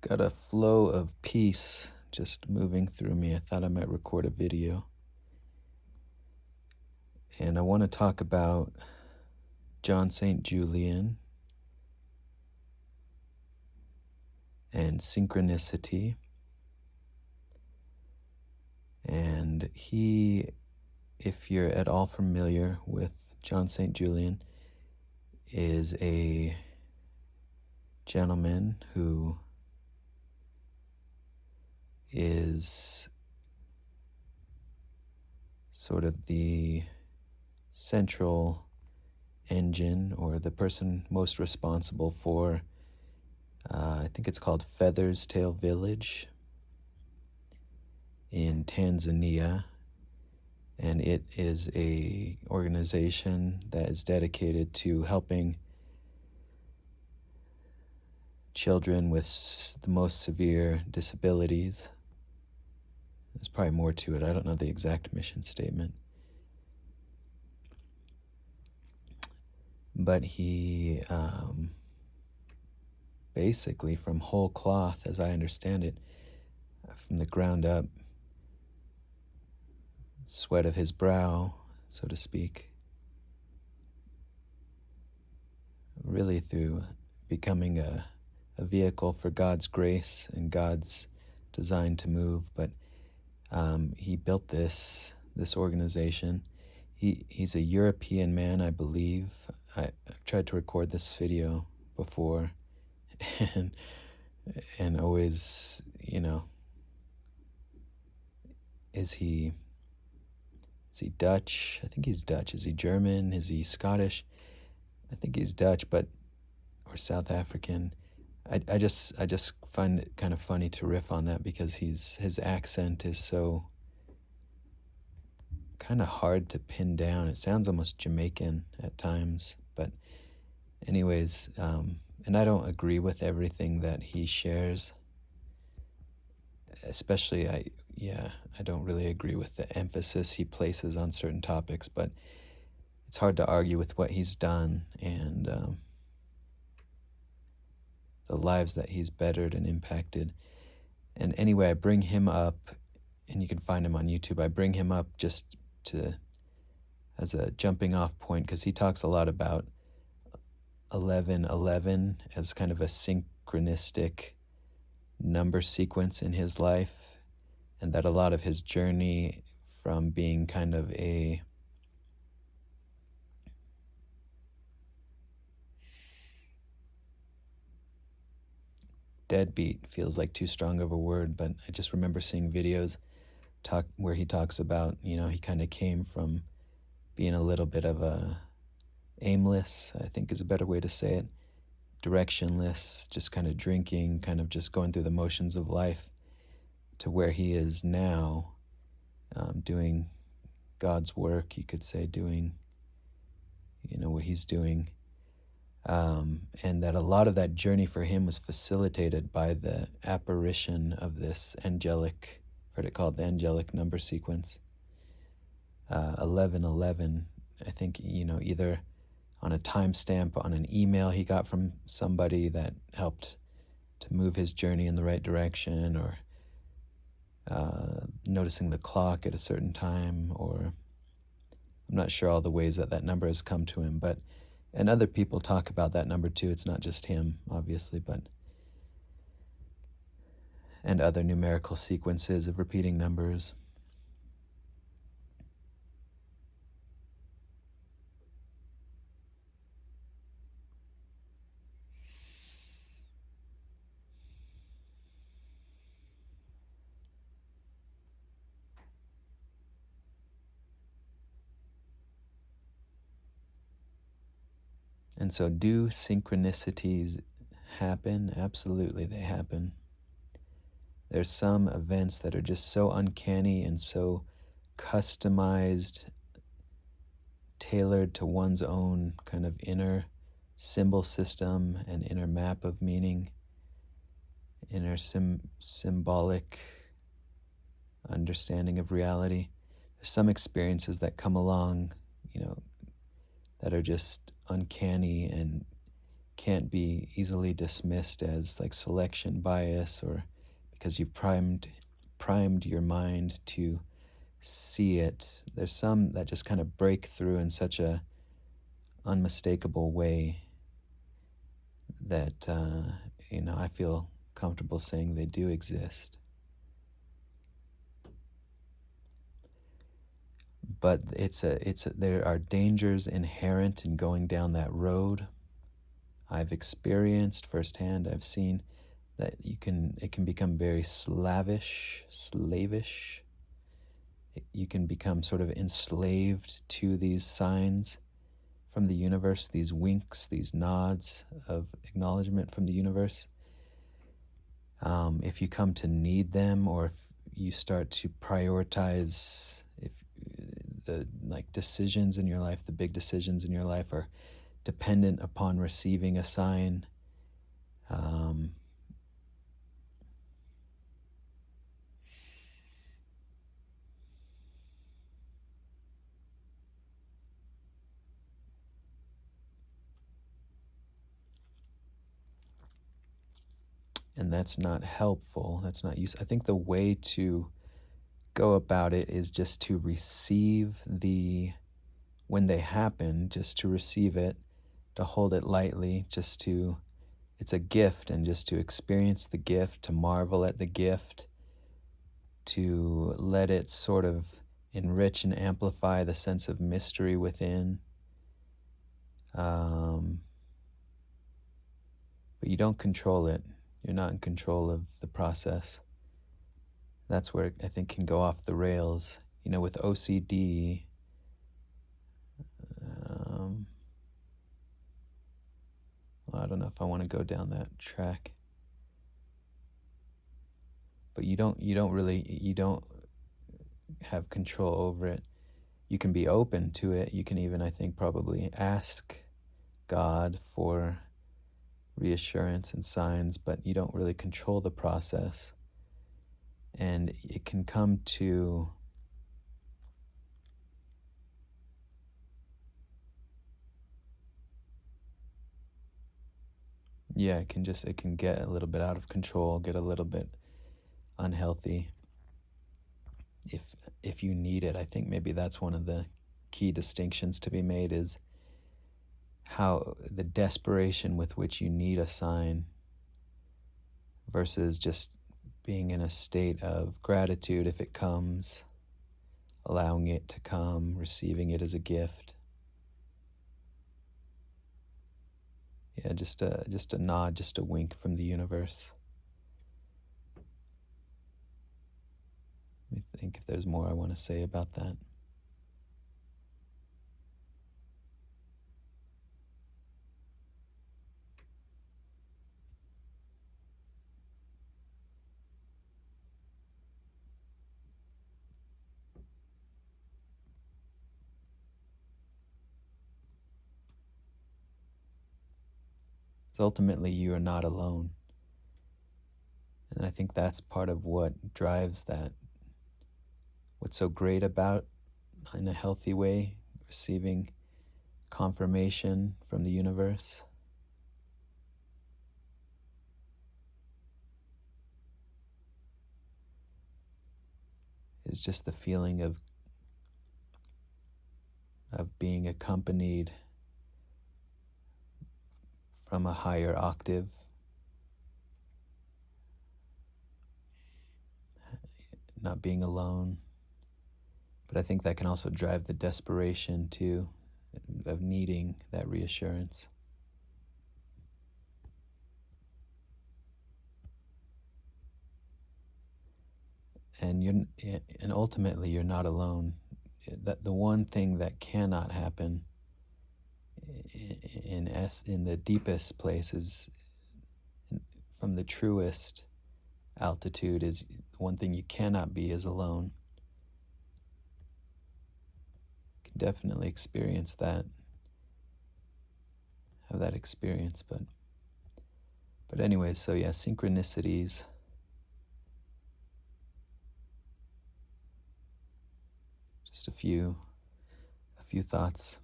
Got a flow of peace just moving through me. I thought I might record a video. And I want to talk about John St. Julian and synchronicity. And he, if you're at all familiar with John St. Julian, is a gentleman who is sort of the central engine, or the person most responsible for, I think it's called Feathers Tail Village in Tanzania, and it is a organization that is dedicated to helping children with the most severe disabilities. There's probably more to it. I don't know the exact mission statement. But he basically, from whole cloth, as I understand it, from the ground up, sweat of his brow, so to speak, really through becoming a vehicle for God's grace and God's design to move. But he built this organization. He's a European man, I believe. I've tried to record this video before, and always, is he Dutch? I think he's Dutch. Is he German? Is he Scottish? I think he's Dutch, or South African. I just find it kind of funny to riff on that, because his accent is so kind of hard to pin down. It sounds almost Jamaican at times. But anyways, and I don't agree with everything that he shares. Especially, I don't really agree with the emphasis he places on certain topics, but it's hard to argue with what he's done and the lives that he's bettered and impacted. And anyway, I bring him up, and you can find him on YouTube. I bring him up just as a jumping off point, because he talks a lot about 1111 as kind of a synchronistic number sequence in his life, and that a lot of his journey from being kind of a deadbeat feels like too strong of a word, but I just remember seeing videos where he talks about, he kind of came from being a little bit of a aimless, I think is a better way to say it, directionless, just kind of drinking, kind of just going through the motions of life, to where he is now, doing God's work, you could say, doing, what he's doing. And that a lot of that journey for him was facilitated by the apparition of this angelic, I've heard it called the angelic number sequence. 1111, I think, either on a timestamp on an email he got from somebody that helped to move his journey in the right direction, or noticing the clock at a certain time, or I'm not sure all the ways that number has come to him, and other people talk about that number too. It's not just him, obviously, and other numerical sequences of repeating numbers. And so, do synchronicities happen? Absolutely, they happen. There's some events that are just so uncanny and so customized, tailored to one's own kind of inner symbol system and inner map of meaning, inner symbolic understanding of reality. There's some experiences that come along, that are just uncanny and can't be easily dismissed as like selection bias, or because you've primed your mind to see it. There's some that just kind of break through in such a unmistakable way that I feel comfortable saying they do exist. But there are dangers inherent in going down that road. I've experienced firsthand. I've seen that it can become very slavish. You can become sort of enslaved to these signs from the universe, these winks, these nods of acknowledgement from the universe. If you come to need them, or if you start to prioritize, if the decisions in your life, the big decisions in your life are dependent upon receiving a sign, and that's not helpful. That's not use. I think the way to go about it is just to receive when they happen, just to receive it, to hold it lightly, it's a gift, and just to experience the gift, to marvel at the gift, to let it sort of enrich and amplify the sense of mystery within. But you don't control it. You're not in control of the process. That's where I think can go off the rails. With OCD, I don't know if I want to go down that track. But you don't have control over it. You can be open to it. You can even, I think, probably ask God for reassurance and signs, but you don't really control the process. And it can come to it can get a little bit out of control, get a little bit unhealthy if you need it. I think maybe that's one of the key distinctions to be made, is how the desperation with which you need a sign versus just being in a state of gratitude if it comes, allowing it to come, receiving it as a gift. Yeah, just a nod, just a wink from the universe. Let me think if there's more I want to say about that. Ultimately, you are not alone. And I think that's part of what drives that. What's so great about, in a healthy way, receiving confirmation from the universe is just the feeling of being accompanied from a higher octave, not being alone. But I think that can also drive the desperation too, of needing that reassurance. And ultimately you're not alone. That the one thing that cannot happen in the deepest places, from the truest altitude, is the one thing you cannot be is alone. You can definitely experience that, have that experience, but anyways, so yeah, synchronicities. Just a few thoughts.